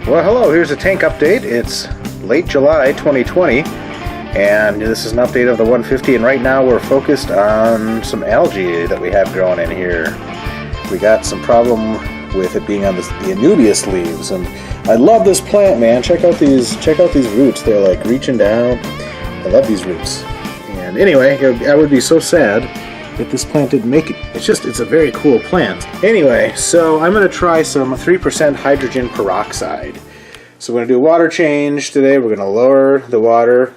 Well, hello, here's a tank update. It's late July 2020, and this is an update of the 150, and right now we're focused on some algae that we have growing in here. We got some problem with it being on the Anubias leaves, and I love this plant, man. Check out these roots. They're like reaching down. I love these roots. And anyway, I would be so sad if this plant didn't make it. It's a very cool plant. Anyway, so I'm going to try some 3% hydrogen peroxide. So we're going to do a water change today. We're going to lower the water,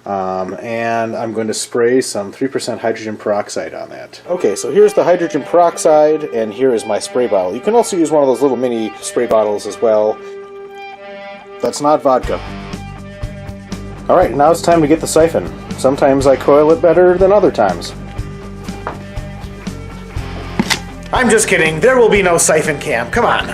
and I'm going to spray some 3% hydrogen peroxide on that. Okay, so here's the hydrogen peroxide, and here is my spray bottle. You can also use one of those little mini spray bottles as well. That's not vodka. Alright, now it's time to get the siphon. Sometimes I coil it better than other times. I'm just kidding. There will be no siphon cam. Come on.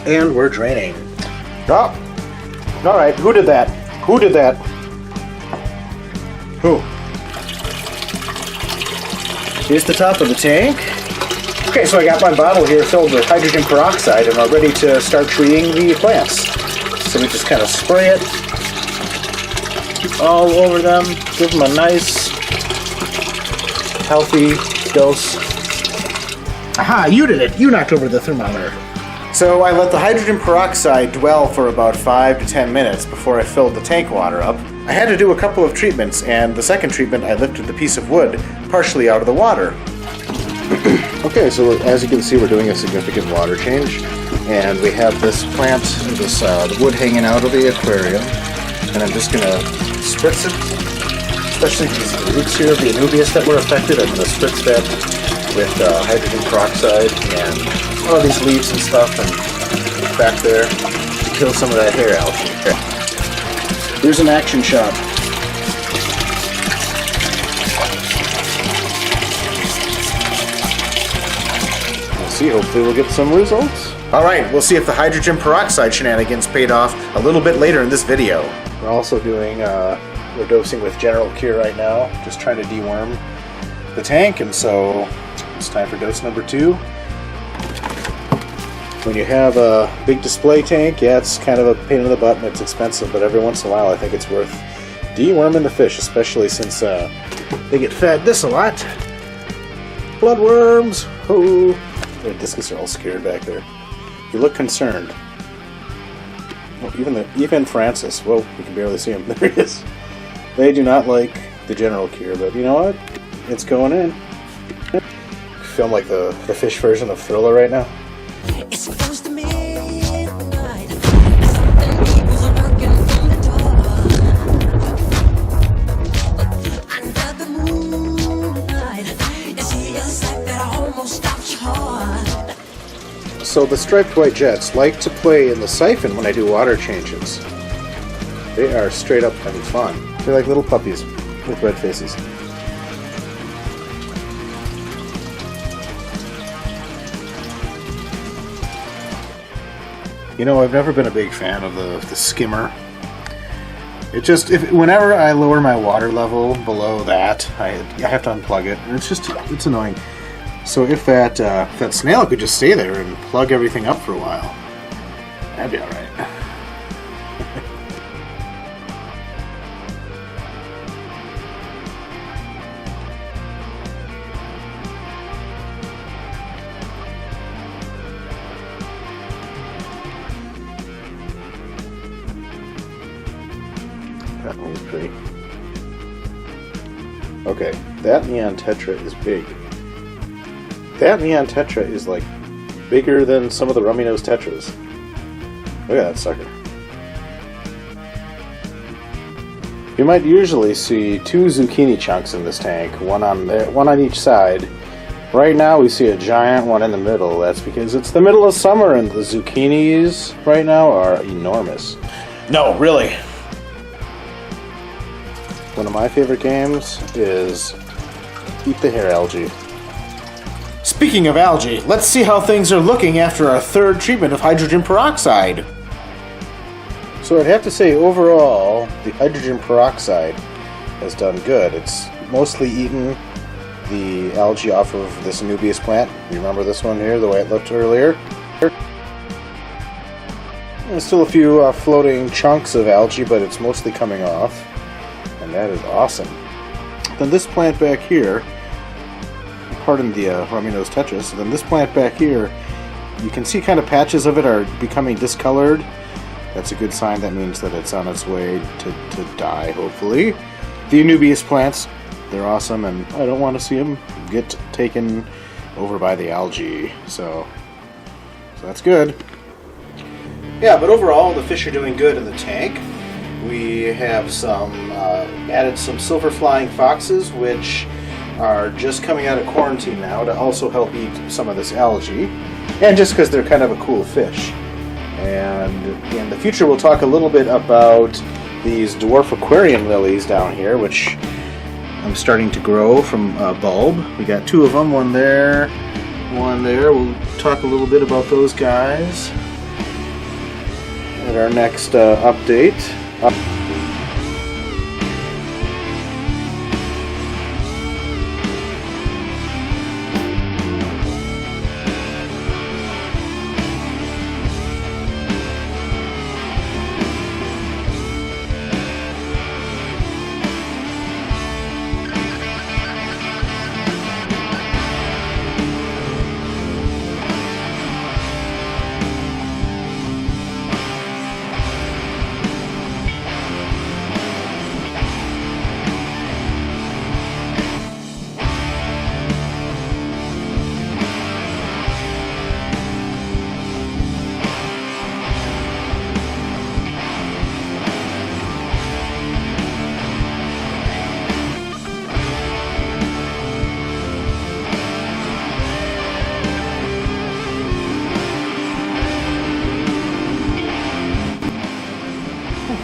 And we're draining. Oh. Alright, who did that? Who did that? Who? Here's the top of the tank. Okay, so I got my bottle here filled with hydrogen peroxide, and I'm ready to start treating the plants. So we just kind of spray it all over them, give them a nice, healthy dose. Aha, you did it! You knocked over the thermometer. So I let the hydrogen peroxide dwell for about 5 to 10 minutes before I filled the tank water up. I had to do a couple of treatments, and the second treatment I lifted the piece of wood partially out of the water. Okay, so as you can see, we're doing a significant water change, and we have this plant, the wood hanging out of the aquarium, and I'm just going to spritz it, especially these roots here, the Anubias that were affected. I'm going to spritz that with hydrogen peroxide and all of these leaves and stuff and back there to kill some of that hair algae. Okay. Here's an action shot. Hopefully we'll get some results. Alright, we'll see if the hydrogen peroxide shenanigans paid off a little bit later in this video. We're also doing, we're dosing with General Cure right now, just trying to deworm the tank, and so it's time for dose number 2. When you have a big display tank, yeah, it's kind of a pain in the butt and it's expensive, but every once in a while I think it's worth deworming the fish, especially since they get fed this a lot. Bloodworms! Oh! The discus are all scared back there. You look concerned. Oh, even Francis. Whoa, you can barely see him. There he is. They do not like the General Cure, but you know what? It's going in. Film like the fish version of Thriller right now. It's close to midnight. Something evil's lurking from the door. Under the moonlight, you see a sight that almost stops your heart. So the striped white jets like to play in the siphon when I do water changes. They are straight up having fun. They're like little puppies with red faces. You know, I've never been a big fan of the skimmer. It just, whenever I lower my water level below that, I have to unplug it, and it's annoying. So if that snail could just stay there and plug everything up for a while, that'd be all right. That one's pretty. Okay, that neon tetra is big. That neon tetra is like bigger than some of the rummy nose tetras. Look at that sucker. You might usually see 2 zucchini chunks in this tank, one on each side. Right now we see a giant one in the middle. That's because it's the middle of summer and the zucchinis right now are enormous. No, really. One of my favorite games is Eat the Hair Algae. Speaking of algae, let's see how things are looking after our third treatment of hydrogen peroxide. So I'd have to say overall, the hydrogen peroxide has done good. It's mostly eaten the algae off of this Anubias plant. You remember this one here, the way it looked earlier? There's still a few floating chunks of algae, but it's mostly coming off, and that is awesome. Then this plant back here, pardon the rubbing those touches, then this plant back here, you can see kind of patches of it are becoming discolored. That's a good sign. That means that it's on its way to die, hopefully. The Anubias plants, they're awesome, and I don't want to see them get taken over by the algae, so that's good. Yeah, but overall the fish are doing good in the tank. We have added some silver flying foxes, which are just coming out of quarantine now to also help eat some of this algae, and just because they're kind of a cool fish. And in the future we'll talk a little bit about these dwarf aquarium lilies down here, which I'm starting to grow from a bulb. We got two of them, one there, one there. We'll talk a little bit about those guys at our next update.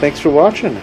Thanks for watching.